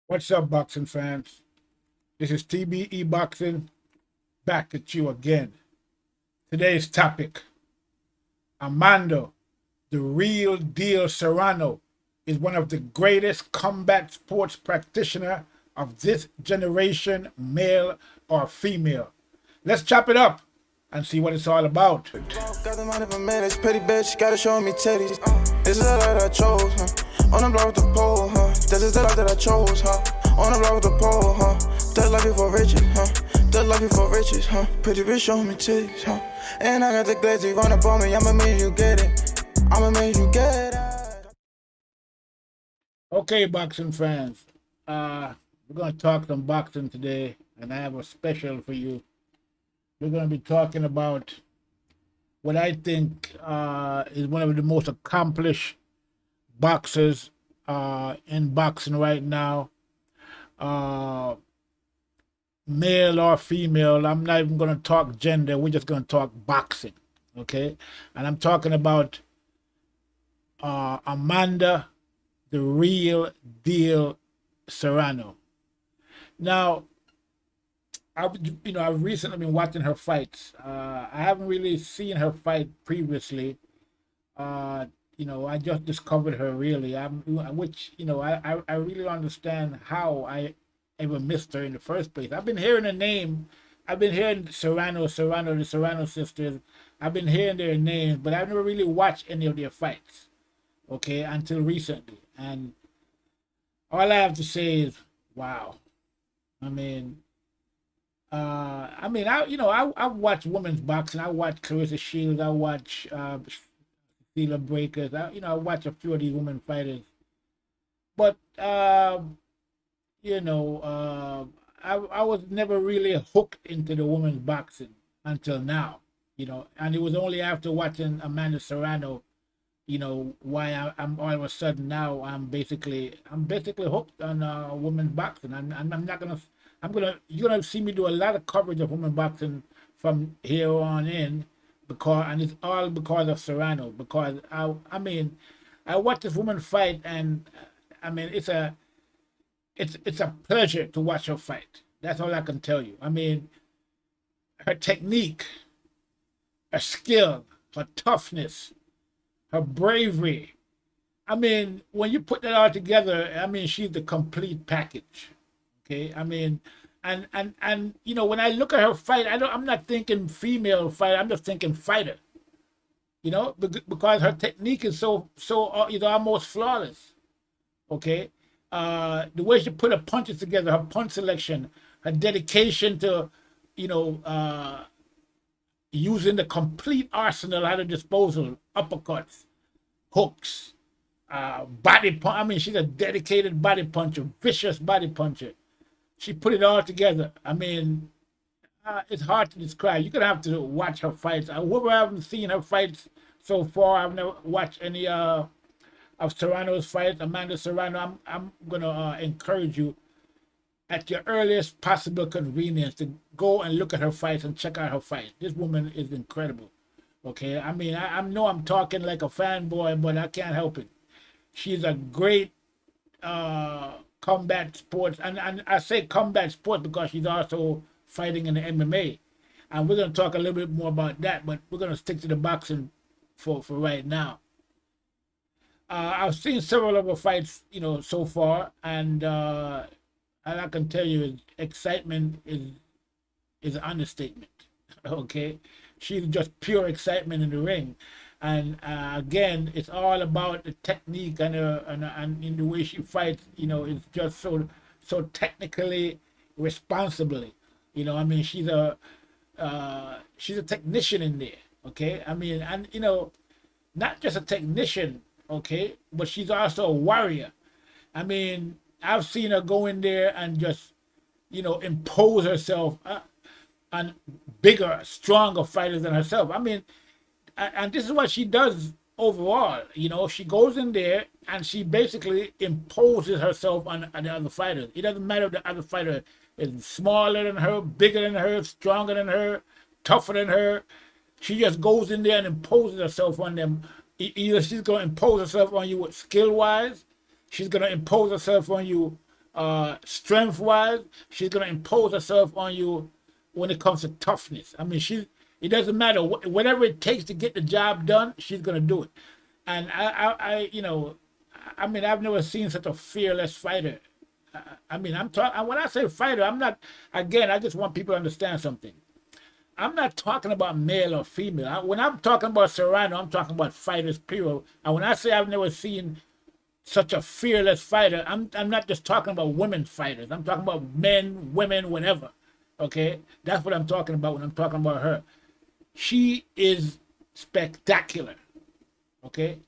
What's up, boxing fans? This is TBE Boxing back at you again. Today's topic: Amanda, the real deal Serrano, is one of the greatest combat sports practitioner of this generation, male or female. Let's chop it up and see what it's all about. Got the money for minutes, pretty bitch, gotta show me titties. This is the life that I chose, huh? On the block with the pole, huh? This is the life that I chose, huh? On the block with the pole, huh? That life before riches, huh? That life before riches, huh? Pretty bitch, show me titties, huh? And I got the glazy run up on me, I'ma make you get it. I'ma make you get it. Okay, boxing fans, we're going to talk some boxing today, and I have a special for you. We're going to be talking about what I think is one of the most accomplished boxers in boxing right now, male or female. I'm not even going to talk gender. We're just going to talk boxing, okay? And I'm talking about Amanda, the real deal Serrano. Now, I've recently been watching her fights. I haven't really seen her fight previously. I just discovered her really. I really don't understand how I ever missed her in the first place. I've been hearing the name. I've been hearing Serrano, the Serrano sisters. I've been hearing their names, but I've never really watched any of their fights. Okay, until recently, and all I have to say is, wow. I mean, I watch women's boxing. I watch Clarissa Shields. I watch Sheila Breakers. I watch a few of these women fighters. But I was never really hooked into the women's boxing until now. And it was only after watching Amanda Serrano, why I'm all of a sudden now I'm basically hooked on women's boxing. I'm not gonna you're gonna see me do a lot of coverage of women's boxing from here on in, and it's all because of Serrano. Because I watch this woman fight, and I mean it's a pleasure to watch her fight. That's all I can tell you. I mean, her technique, her skill, her toughness, her bravery. I mean, when you put that all together, I mean, she's the complete package. Okay, I mean, and when I look at her fight, I'm not thinking female fighter. I'm just thinking fighter. Because her technique is so almost flawless. Okay, the way she put her punches together, her punch selection, her dedication to, you know, uh, using the complete arsenal at her disposal, uppercuts, hooks, body punch. I mean, she's a dedicated body puncher, vicious body puncher. She put it all together. I mean, it's hard to describe. You're gonna have to watch her fights. Whoever I haven't seen her fights so far, I've never watched any of Serrano's fights. Amanda Serrano. I'm gonna encourage you at your earliest possible convenience to go and look at her fights and check out her fight. This woman is incredible. Okay, I mean, I know I'm talking like a fanboy, but I can't help it. She's a great combat sports, and I say combat sports because she's also fighting in the MMA, and we're gonna talk a little bit more about that. But we're gonna stick to the boxing for right now. I've seen several of her fights, so far, and all I can tell you is excitement is an understatement. Okay, she's just pure excitement in the ring, and again, it's all about the technique and in the way she fights. It's just so technically responsibly. I mean, she's a technician in there. Okay, I mean, and not just a technician. Okay, but she's also a warrior. I mean, I've seen her go in there and just impose herself on bigger, stronger fighters than herself. I mean, and this is what she does overall. She goes in there and she basically imposes herself on the other fighters. It doesn't matter if the other fighter is smaller than her, bigger than her, stronger than her, tougher than her. She just goes in there and imposes herself on them. Either she's going to impose herself on you skill wise, she's going to impose herself on you strength wise. She's gonna impose herself on you when it comes to toughness. I mean, it doesn't matter whatever it takes to get the job done. She's gonna do it. And I mean, I've never seen such a fearless fighter. I mean, I'm talking when I say fighter, I'm not. Again, I just want people to understand something. I'm not talking about male or female. When I'm talking about Serrano, I'm talking about fighters, period. And when I say I've never seen such a fearless fighter, I'm not just talking about women fighters. I'm talking about men, women, whatever. Okay? That's what I'm talking about when I'm talking about her. She is spectacular. Okay?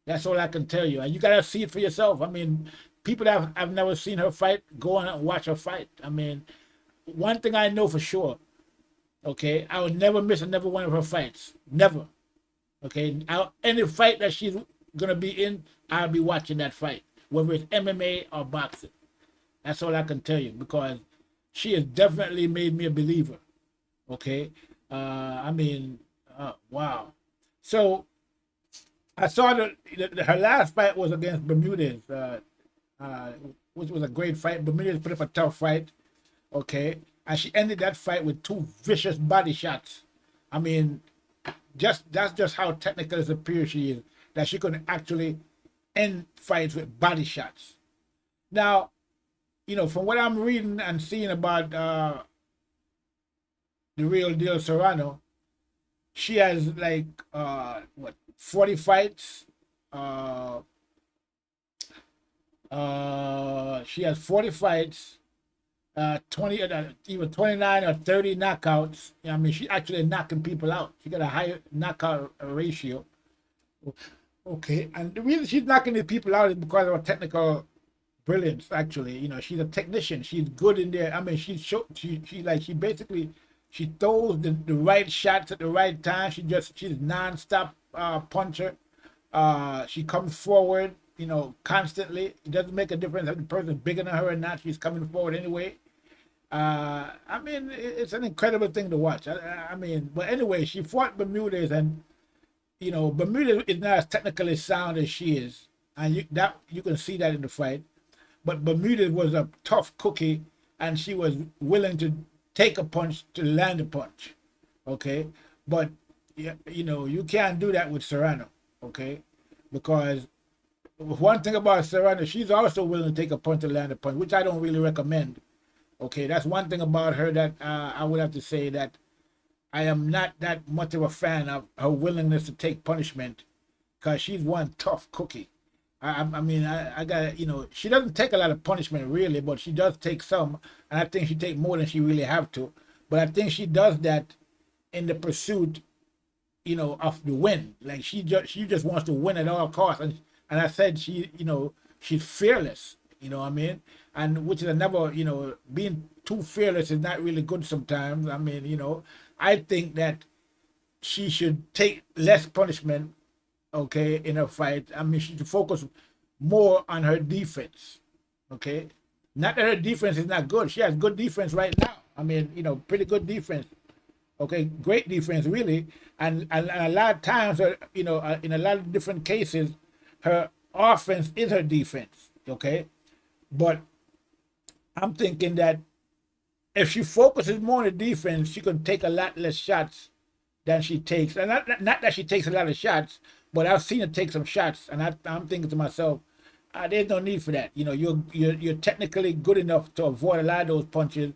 That's all I can tell you. And you got to see it for yourself. I mean, people that have never seen her fight, go on and watch her fight. I mean, one thing I know for sure, okay, I would never miss another one of her fights. Never. Okay, any fight that she's gonna be in, I'll be watching that fight, whether it's MMA or boxing. That's all I can tell you, because she has definitely made me a believer. Okay, I mean, wow. So I saw her last fight was against Bermudez, which was a great fight. Bermudez put up a tough fight. Okay, and she ended that fight with 2 vicious body shots. I mean, that's just how technical and superior she is, that she could actually end fights with body shots. Now, you know, from what I'm reading and seeing about the real deal Serrano, she has like 40 fights. She has 40 fights. 20, even 29 or 30 knockouts. I mean, she's actually knocking people out. She got a high knockout ratio. Okay, and the reason she's knocking these people out is because of her technical brilliance. Actually, you know, she's a technician. She's good in there. I mean, she basically throws the right shots at the right time. She's non-stop puncher. She comes forward, you know, constantly. It doesn't make a difference if the person's bigger than her or not. She's coming forward anyway. I mean, it's an incredible thing to watch. I mean, but anyway, she fought Bermudez, and you know, Bermudez is not as technically sound as she is, and you can see that in the fight. But Bermudez was a tough cookie, and she was willing to take a punch to land a punch. Okay, but you know, you can't do that with Serrano. Okay, because one thing about Serrano, she's also willing to take a punch to land a punch, which I don't really recommend. Okay, that's one thing about her that I would have to say that I am not that much of a fan of her willingness to take punishment, because she's one tough cookie. I mean, I got, you know, she doesn't take a lot of punishment really, but she does take some, and I think she takes more than she really have to. But I think she does that in the pursuit, you know, of the win. Like she just wants to win at all costs, and I said she's fearless. You know what I mean? And which is another, you know, being too fearless is not really good sometimes. I mean, you know, I think that she should take less punishment, okay, in her fight. I mean, she should focus more on her defense, okay? Not that her defense is not good. She has good defense right now. I mean, you know, pretty good defense, okay? Great defense, really. And a lot of times, you know, in a lot of different cases, her offense is her defense, okay? But I'm thinking that if she focuses more on the defense, she can take a lot less shots than she takes. And not that she takes a lot of shots, but I've seen her take some shots, and I'm thinking to myself, there's no need for that. You know, you're technically good enough to avoid a lot of those punches,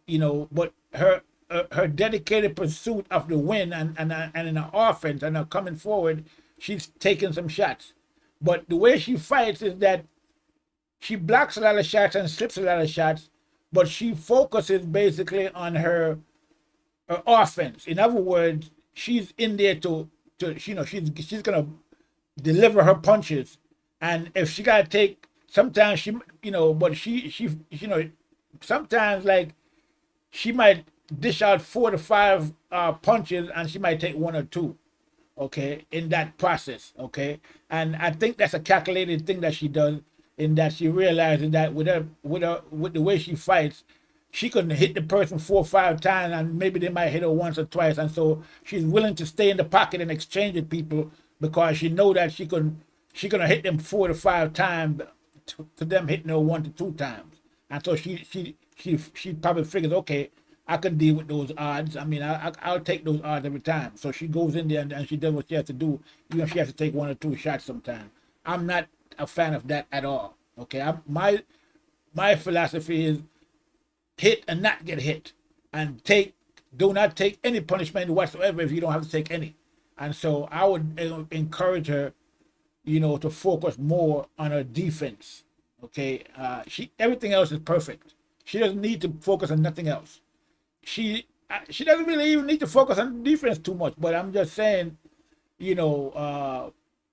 you know. But her dedicated pursuit of the win and in her offense and her coming forward, she's taking some shots. But the way she fights is that she blocks a lot of shots and slips a lot of shots, but she focuses basically on her offense. In other words, she's in there to you know, she's gonna deliver her punches, and if she gotta take, sometimes she, you know, but she you know, sometimes like she might dish out 4 to 5 punches, and she might take 1 or 2, okay, in that process, okay. And I think that's a calculated thing that she does, in that she realizes that with the way she fights, she can hit the person 4 or 5 times, and maybe they might hit her once or twice, and so she's willing to stay in the pocket and exchange with people, because she know that she gonna hit them 4 to 5 times to them hitting her 1 to 2 times. And so she probably figures, okay, I can deal with those odds. I mean, I'll take those odds every time. So she goes in there and she does what she has to do, even if she has to take 1 or 2 shots sometimes. I'm not a fan of that at all. Okay, my philosophy is hit and not get hit, and do not take any punishment whatsoever if you don't have to take any. And so I would encourage her, to focus more on her defense. Okay, everything else is perfect. She doesn't need to focus on nothing else. She doesn't really even need to focus on defense too much. But I'm just saying,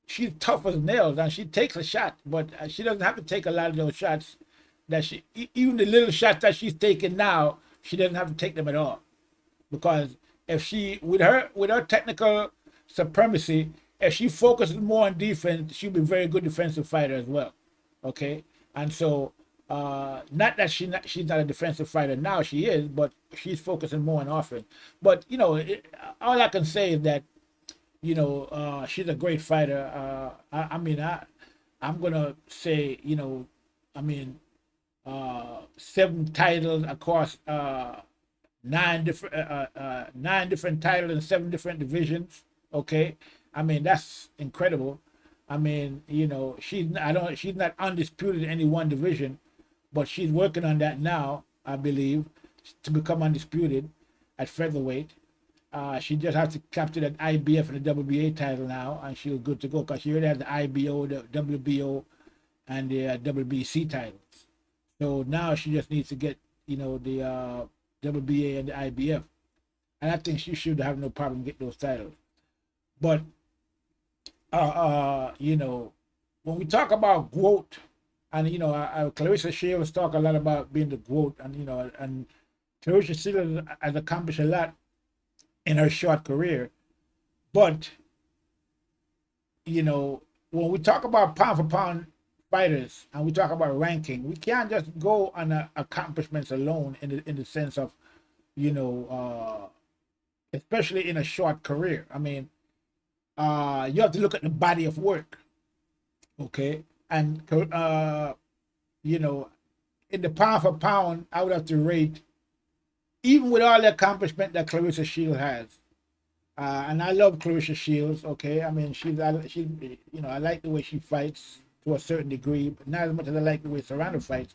she's tough as nails and she takes a shot, but she doesn't have to take a lot of those shots. Even the little shots that she's taking now, she doesn't have to take them at all, because if she with her technical supremacy, if she focuses more on defense, she'll be a very good defensive fighter as well. Okay, and so not that she's not a defensive fighter now, she is, but she's focusing more on offense. But all I can say is that she's a great fighter. I'm gonna say 7 titles across 9 different titles in 7 different divisions. Okay, I mean, that's incredible. I mean, she's not undisputed in any one division, but she's working on that now, I believe, to become undisputed at featherweight. She just has to capture that IBF and the WBA title now, and she's good to go, because she already has the IBO, the WBO, and the WBC titles. So now she just needs to get, the WBA and the IBF. And I think she should have no problem getting those titles. But, when we talk about growth, and, Claressa Shields talk a lot about being the growth, and Claressa Shields has accomplished a lot in her short career. But, when we talk about pound for pound fighters and we talk about ranking, we can't just go on accomplishments alone in the sense of, especially in a short career. I mean, you have to look at the body of work. Okay. And, in the pound for pound, I would have to rate, even with all the accomplishment that Claressa Shields has, and I love Claressa Shields. Okay, I mean, I like the way she fights to a certain degree, but not as much as I like the way Serrano fights,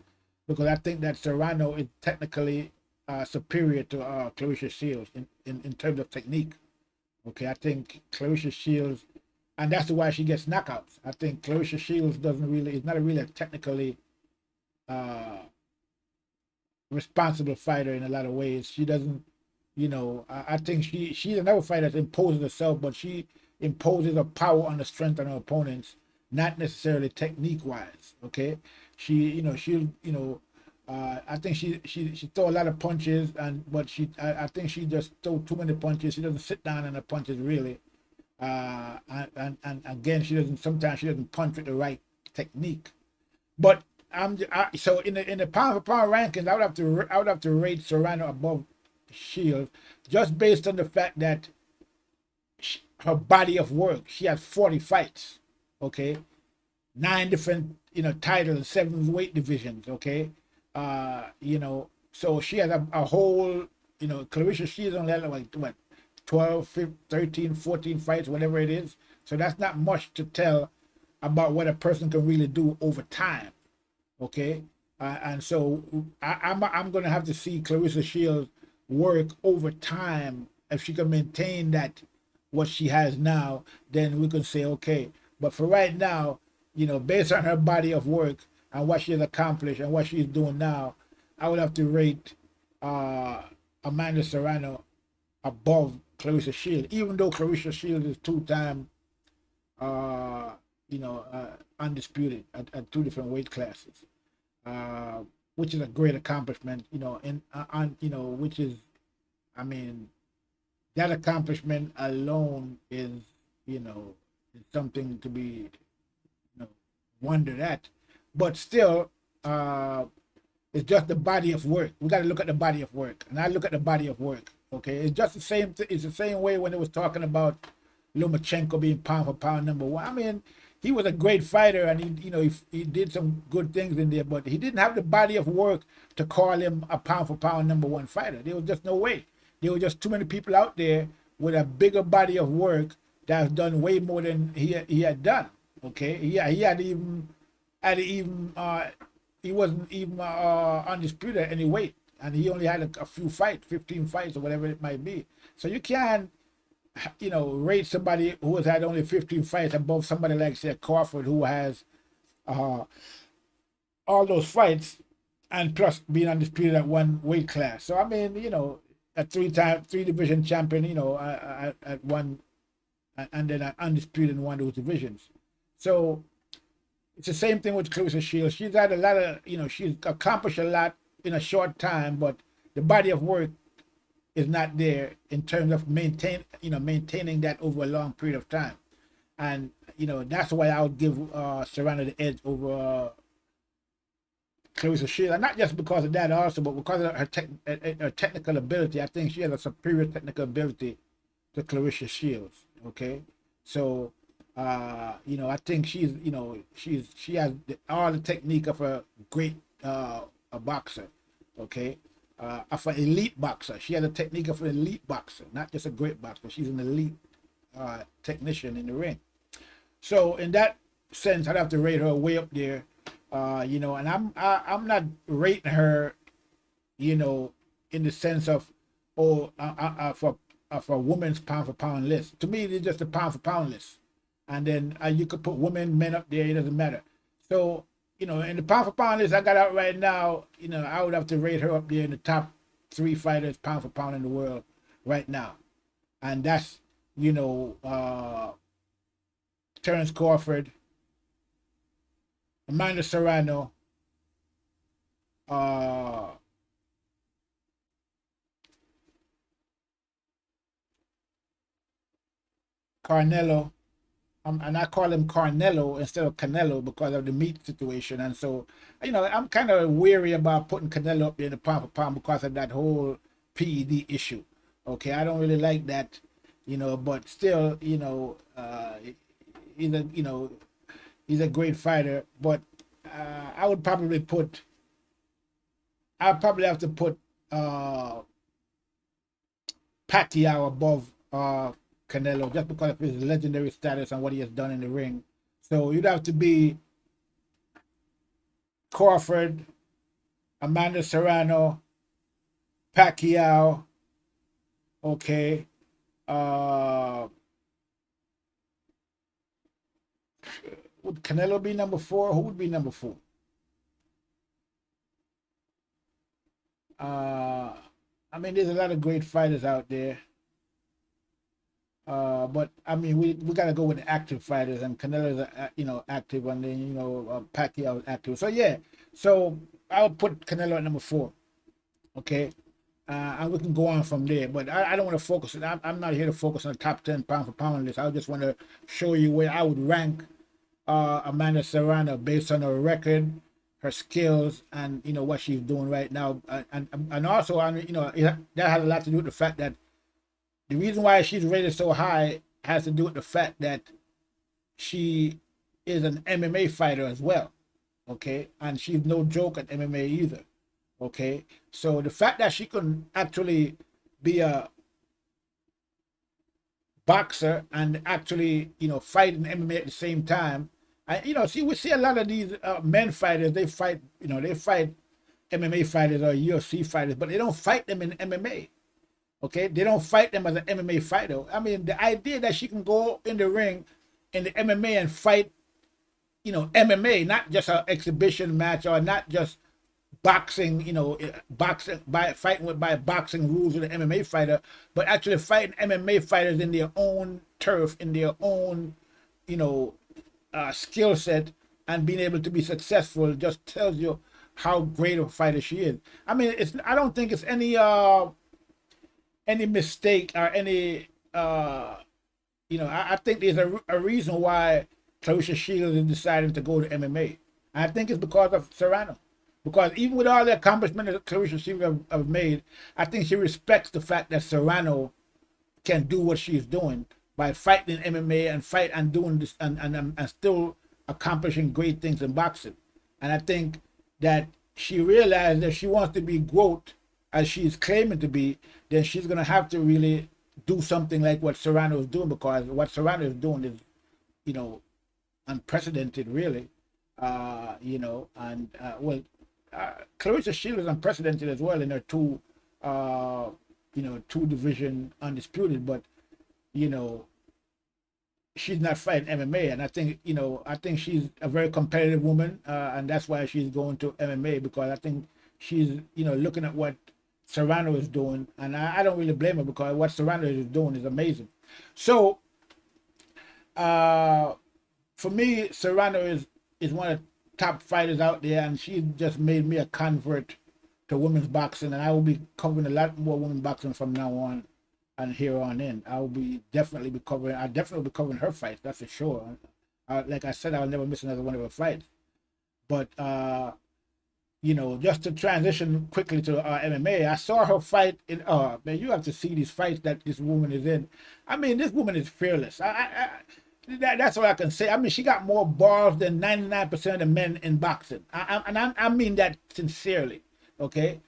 because I think that Serrano is technically superior to Claressa Shields in terms of technique. Okay, I think Claressa Shields, and that's why she gets knockouts. I think Claressa Shields is not really a technically responsible fighter in a lot of ways. She doesn't, I think she's another fighter that imposes herself, but she imposes her power on the strength of her opponents, not necessarily technique wise. Okay, I think she throw a lot of punches, but I think she just throw too many punches. She doesn't sit down on the punches really, and again, sometimes she doesn't punch with the right technique. But so in the pound for pound rankings, I would have to rate Serrano above Shields, just based on the fact that her body of work. She has 40 fights. Okay, 9 different titles, 7 weight divisions. Okay, so she has a whole, Claressa Shields only had like what, 12, 15, 13, 14 fights, whatever it is. So that's not much to tell about what a person can really do over time. Okay, and so I'm going to have to see Claressa Shields work over time. If she can maintain that, what she has now, then we can say okay. But for right now, based on her body of work and what she has accomplished and what she's doing now, I would have to rate Amanda Serrano above Claressa Shields, even though Claressa Shields is 2-time undisputed at 2 different weight classes, which is a great accomplishment. Which is, I mean, that accomplishment alone is is something to be wondered at. But still, it's just the body of work. We got to look at the body of work, and I look at the body of work. Okay, it's just the same. It's the same way when it was talking about Lomachenko being pound for pound number 1. I mean, he was a great fighter, and he did some good things in there, but he didn't have the body of work to call him a pound for pound #1 fighter. There was just no way. There were just too many people out there with a bigger body of work that has done way more than he had done. Okay, he wasn't even undisputed at any weight, and he only had a few fights, 15 fights or whatever it might be. So you can't, rate somebody who has had only 15 fights above somebody like, say, Crawford, who has all those fights and plus being undisputed at one weight class. So I mean, a three division champion, at one, and then an undisputed in one of those divisions. So it's the same thing with Claressa Shields. She's had a lot of, she's accomplished a lot in a short time, but the body of work is not there in terms of maintaining that over a long period of time. And, that's why I would give Serrano the edge over Claressa Shields. And not just because of that also, but because of her technical ability. I think she has a superior technical ability to Claressa Shields. Okay. So, I think she has all the technique of a great a boxer. Okay. Of an elite boxer. She has a technique of an elite boxer, not just a great boxer. She's an elite technician in the ring. So in that sense, I'd have to rate her way up there. And I'm not rating her, in the sense of for a woman's pound for pound list. To me, it's just a pound for pound list. And then you could put women, men up there. It doesn't matter. So, in the pound for pound list I got out right now, I would have to rate her up there in the top 3 fighters pound for pound in the world right now. And that's, Terence Crawford, Amanda Serrano, CARNE-LO, and I call him CARNE-LO instead of Canelo because of the meat situation. And so, I'm kind of weary about putting Canelo up there in the pound for pound because of that whole PED issue. Okay, I don't really like that, but still, he's a great fighter. But I'd probably have to put Pacquiao above Canelo just because of his legendary status and what he has done in the ring. So you'd have to be Crawford, Amanda Serrano, Pacquiao, okay. Would Canelo be number 4? Who would be number 4? I mean, there's a lot of great fighters out there. But I mean, we gotta go with the active fighters, and Canelo's active, and then Pacquiao is active. So yeah, so I would put Canelo at number 4. Okay, and we can go on from there. But I don't want to focus. I'm not here to focus on the top 10 pound for pound list. I just want to show you where I would rank Amanda Serrano based on her record, her skills, and what she's doing right now, and also that has a lot to do with the fact that the reason why she's rated so high has to do with the fact that she is an MMA fighter as well, okay? And she's no joke at MMA either, okay? So the fact that she can actually be a boxer and actually, fight in MMA at the same time, and we see a lot of these men fighters, they fight MMA fighters or UFC fighters, but they don't fight them in MMA. Okay, they don't fight them as an MMA fighter. I mean, the idea that she can go in the ring in the MMA and fight, MMA, not just an exhibition match or not just boxing, fighting by boxing rules with an MMA fighter, but actually fighting MMA fighters in their own turf, in their own, skill set, and being able to be successful just tells you how great of a fighter she is. I mean, I don't think it's any mistake or any I think there's a reason why Claressa Shields is deciding to go to MMA. And I think it's because of Serrano. Because even with all the accomplishments that Claressa Shields have made, I think she respects the fact that Serrano can do what she's doing by fighting in MMA and doing this and still accomplishing great things in boxing. And I think that she realized that if she wants to be GOAT, as she's claiming to be, then she's going to have to really do something like what Serrano is doing, because what Serrano is doing is, you know, unprecedented, really. You know, and Clarissa Shields is unprecedented as well in her two, you know, two division undisputed, but, you know, she's not fighting MMA, and I think, you know, I think she's a very competitive woman, and that's why she's going to MMA, because I think she's, you know, looking at what Serrano is doing, and I don't really blame her, because what Serrano is doing is amazing. So, for me, Serrano is one of the top fighters out there, and she just made me a convert to women's boxing, and I will be covering a lot more women's boxing from now on and here on in. I'll definitely be covering her fights, that's for sure. Like I said, I'll never miss another one of her fights. But you know, just to transition quickly to MMA, I saw her fight in. Man, you have to see these fights that this woman is in. I mean, this woman is fearless. That's all I can say. I mean, she got more balls than 99% of the men in boxing. I mean that sincerely. Okay,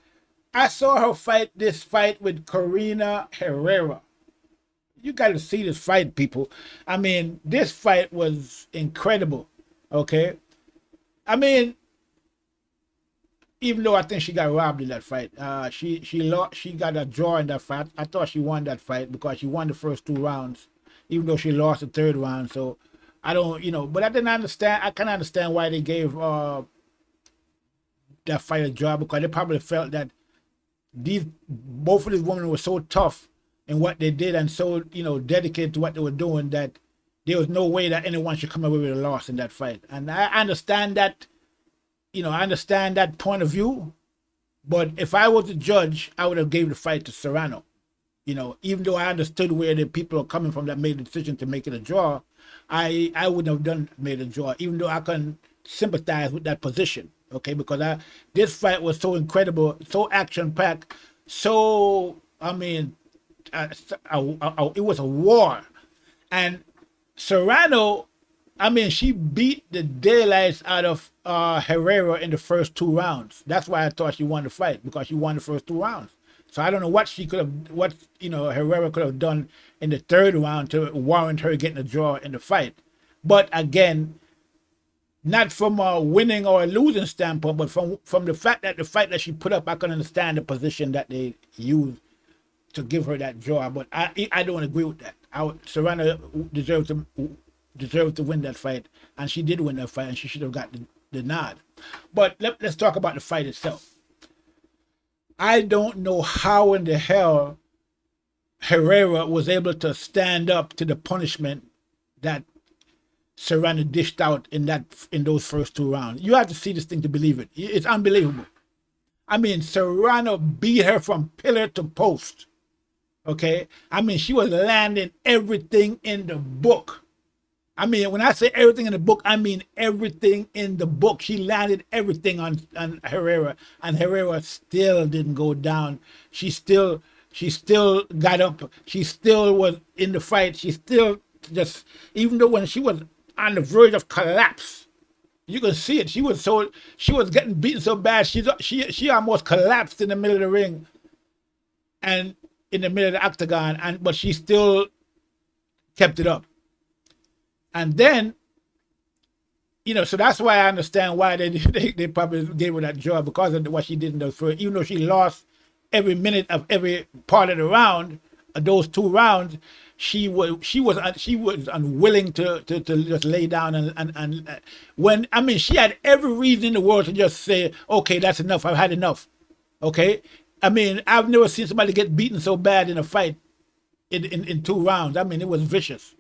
I saw her fight this fight with Karina Herrera. You got to see this fight, people. I mean, this fight was incredible. Okay, I mean, even though I think she got robbed in that fight, she got a draw in that fight. I thought she won that fight because she won the first 2 rounds, even though she lost the 3rd round. So I don't, you know, but I didn't understand. I can't understand why they gave that fight a draw, because they probably felt that both of these women were so tough in what they did and so, you know, dedicated to what they were doing, that there was no way that anyone should come away with a loss in that fight. And I understand that, you know, I understand that point of view, but if I was a judge, I would have gave the fight to Serrano. You know, even though I understood where the people are coming from that made the decision to make it a draw, I wouldn't have made a draw, even though I can sympathize with that position. Okay, because this fight was so incredible, so action-packed, so, I mean, it was a war. And Serrano, I mean, she beat the daylights out of Herrera in the first 2 rounds. That's why I thought she won the fight, because she won the first 2 rounds. So I don't know what you know, Herrera could have done in the 3rd round to warrant her getting a draw in the fight. But again, not from a winning or a losing standpoint, but from the fact that the fight that she put up, I can understand the position that they used to give her that draw. But I don't agree with that. Serrano deserves to win that fight, and she did win that fight, and she should have got the nod. But let's talk about the fight itself. I don't know how in the hell Herrera was able to stand up to the punishment that Serrano dished out in those first 2 rounds. You have to see this thing to believe it. It's unbelievable. I mean, Serrano beat her from pillar to post. Okay? I mean, she was landing everything in the book. I mean, when I say everything in the book, I mean everything in the book. She landed everything on Herrera, and Herrera still didn't go down. She still got up. She still was in the fight. She still just, even though when she was on the verge of collapse, you can see it. She was getting beaten so bad. She almost collapsed in the middle of the ring and in the middle of the octagon, but she still kept it up. And then, you know, so that's why I understand why they probably gave her that draw, because of what she did in those first. Even though she lost every minute of every part of the round, those 2 rounds, she was unwilling to just lay down and when, I mean, she had every reason in the world to just say, okay, that's enough. I've had enough. Okay, I mean, I've never seen somebody get beaten so bad in a fight in 2 rounds. I mean, it was vicious.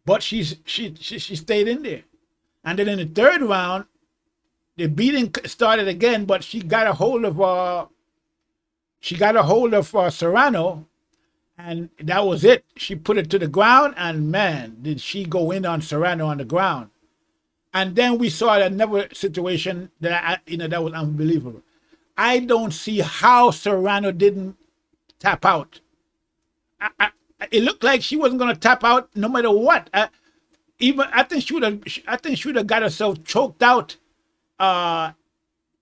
But she stayed in there. And then in the 3rd round, the beating started again, but she got a hold of Serrano, and that was it. She put it to the ground, and man, did she go in on Serrano on the ground. And then we saw another situation that that was unbelievable. I don't see how Serrano didn't tap out. It looked like she wasn't going to tap out no matter what. even I think she would have got herself choked out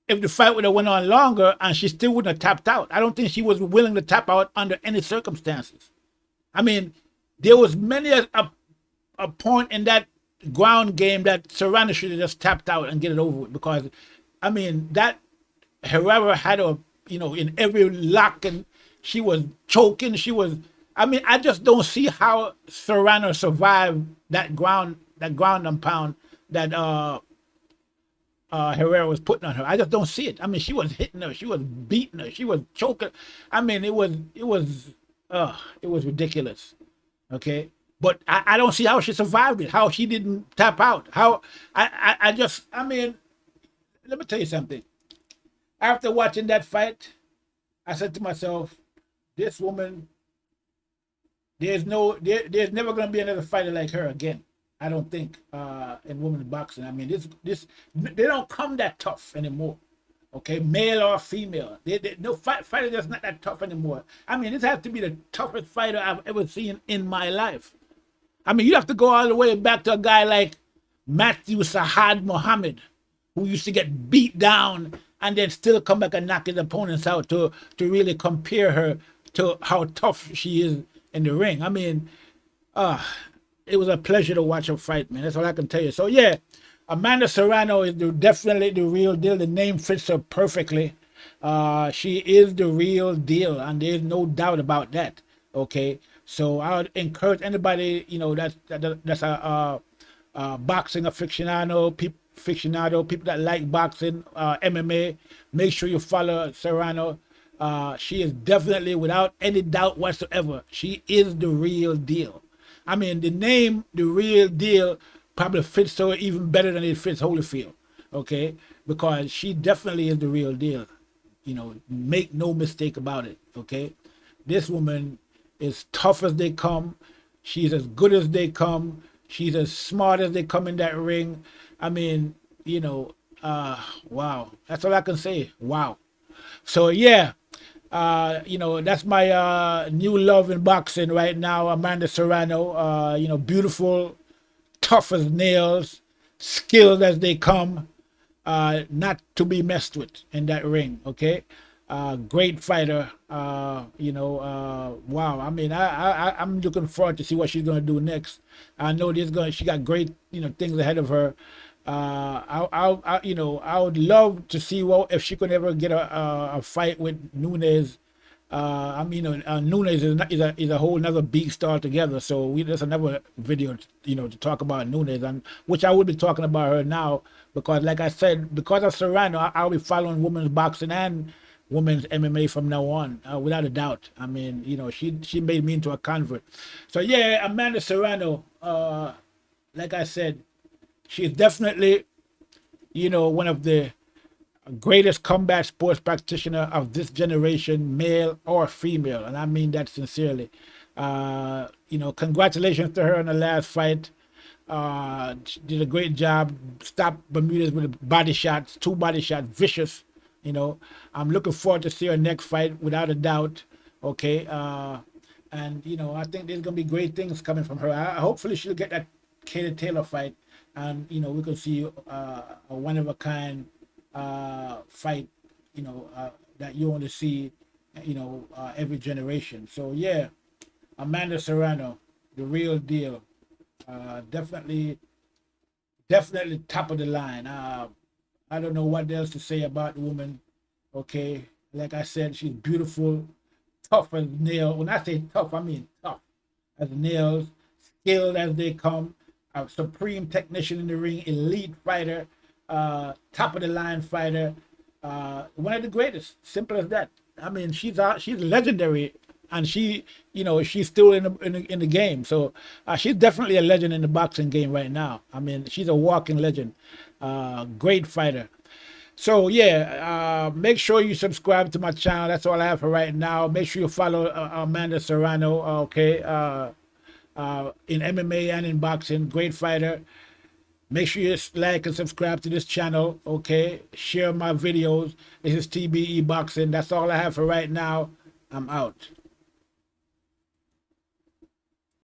if the fight would have went on longer, and she still wouldn't have tapped out. I don't think she was willing to tap out under any circumstances. I mean, there was many a point in that ground game that Serrano should have just tapped out and get it over with, because I mean that Herrera had her, in every lock, and she was choking. I mean, I just don't see how Serrano survived that ground and pound that Herrera was putting on her. I just don't see it. I mean, she was hitting her, she was beating her, she was choking. I mean, it was ridiculous. Okay, but I don't see how she survived it. How she didn't tap out. How I mean, let me tell you something. After watching that fight, I said to myself, this woman, there's never going to be another fighter like her again. I don't think in women's boxing. I mean, this they don't come that tough anymore. Okay, male or female, no fighter that's not that tough anymore. I mean, this has to be the toughest fighter I've ever seen in my life. I mean, you have to go all the way back to a guy like Matthew Sahad Muhammad, who used to get beat down and then still come back and knock his opponents out to really compare her to how tough she is in the ring. I mean, it was a pleasure to watch her fight, man. That's all I can tell you. So yeah, Amanda Serrano is definitely the real deal. The name fits her perfectly. She is the real deal, and there's no doubt about that. Okay, so I would encourage anybody, that's a boxing aficionado, people that like boxing, MMA. Make sure you follow Serrano. She is definitely, without any doubt whatsoever, she is the real deal. I mean, the name, the real deal, probably fits her even better than it fits Holyfield, okay? Because she definitely is the real deal. Make no mistake about it, okay? This woman is tough as they come. She's as good as they come. She's as smart as they come in that ring. I mean, wow. That's all I can say. Wow. So, yeah. That's my new love in boxing right now, Amanda Serrano. Beautiful, tough as nails, skilled as they come, not to be messed with in that ring. Okay, great fighter. Wow. I mean, I'm looking forward to see what she's gonna do next. I know she got great things ahead of her. I would love to see if she could ever get a fight with Nunes. Nunes is a whole nother beast altogether. So there's another video, to talk about Nunes, and which I will be talking about her now, because like I said, because of Serrano, I'll be following women's boxing and women's MMA from now on, without a doubt. I mean, she made me into a convert. So yeah, Amanda Serrano, like I said, she's definitely, one of the greatest combat sports practitioner of this generation, male or female, and I mean that sincerely. Congratulations to her on the last fight. She did a great job. Stopped Bermudez with body shots, 2 body shots, vicious. I'm looking forward to see her next fight, without a doubt. Okay, and I think there's gonna be great things coming from her. Hopefully she'll get that Katie Taylor fight, and we can see a one-of-a-kind fight, that you want to see, every generation. So yeah, Amanda Serrano, the real deal. Definitely top of the line. I don't know what else to say about the woman. Okay, like I said, she's beautiful, tough as nails. When I say tough, I mean tough as nails, skilled as they come, a supreme technician in the ring, elite fighter, top of the line fighter, one of the greatest. Simple as that. I mean, she's legendary, and she's still in the game. So she's definitely a legend in the boxing game right now. I mean, she's a walking legend. Great fighter. So yeah, make sure you subscribe to my channel. That's all I have for right now. Make sure you follow Amanda Serrano. Okay, in MMA and in boxing, great fighter. Make sure you like and subscribe to this channel. Okay, share my videos. This is TBE Boxing. That's all I have for right now. I'm out.